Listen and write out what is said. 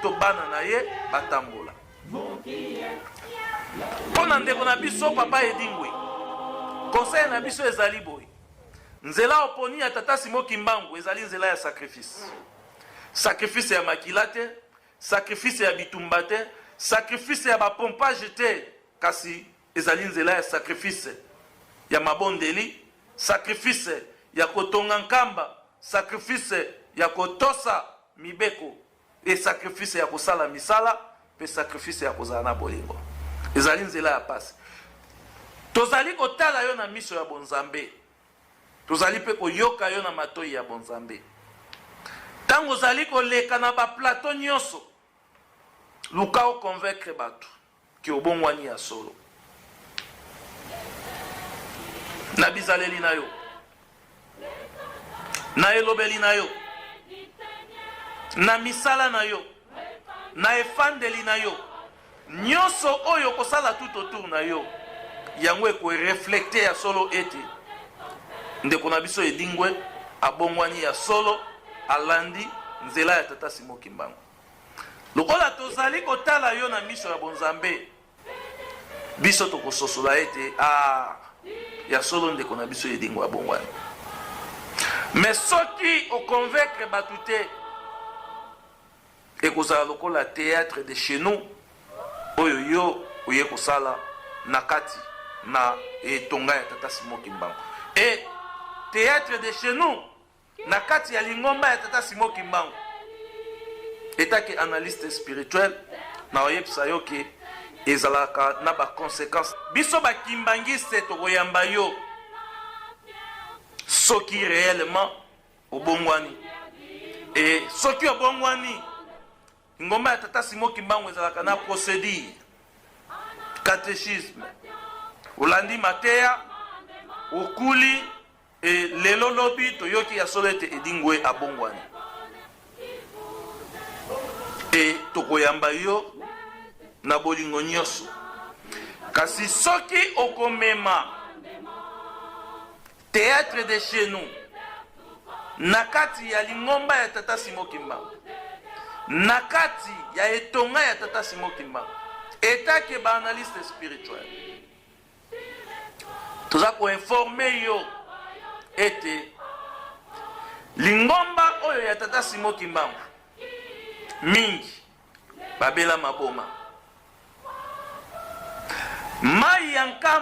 to bana na ye batambola. Pona ndeko na biso papa Edingwe conseil na biso ezali boy nzela oponi ya tata Simon Kimbangu ezali nzela ya sacrifice ya makilate, sacrifice ya bitumbate, sacrifice ya bapompage te, kasi ezali nzela ya sacrifice ya mabondeli, sacrifice ya kotonga nkamba, sacrifice ya kotosa mibeko, et sacrifice ya kosala misala, pe sacrifice ya kozala na bolingo. Ezali nzela ya pasi. Tozali kotala yo na miso ya bonzambe. Tozali pe koyoka yo na matoi ya bonzambe. Tango zali koleka na ba plateau nyonso. Luka o convaincre bato ki obongwani ya solo. Na bizaleli na yo. Na elobeli na yo. Na misala na yo. Na efandeli na yo. Nyonso oyo kosala tout autour na yo. Yango eko reflecte ya solo ete. Ndeko na biso Edingwe abongwani ya solo alandi nzela ya tata Simon Kimbangu. Lokola tozali kotala yo na miso ya bonzambe. Biso tokososola ete ya solo ndeko na biso Edingwe abongwani. Mais soki o convaincre batute ekozala lokola théâtre de chez nous oyo yo oye kosala nakati na etonga ya tata Simon Kimbangu. Et théâtre de chez nous nakati ya lingomba ya tata Simon Kimbangu etake analyste spirituel na oyebisa yo ke ezalaka na ba conséquences biso ba kimbangiste tokoyamba yo soki réellement obongwani et soki obongwani ngomba ya tata Simon Kimbangu ezalaka na procédure catéchisme olandi mateya okuli et lelo lobi toyoki ya solete Edingwe abongwani et tokoyamba yo na bolingo nyonso kasi soki okomema théâtre de chez nous nakati ya lingomba ya tata Simon Kimbangu nakati ya etonga ya tata Simon Kimbangu etake ba analyste spirituel toza ko informer yo ete lingomba oyo ya tata Simon Kimbangu mingi babela maboma mai ya nkamba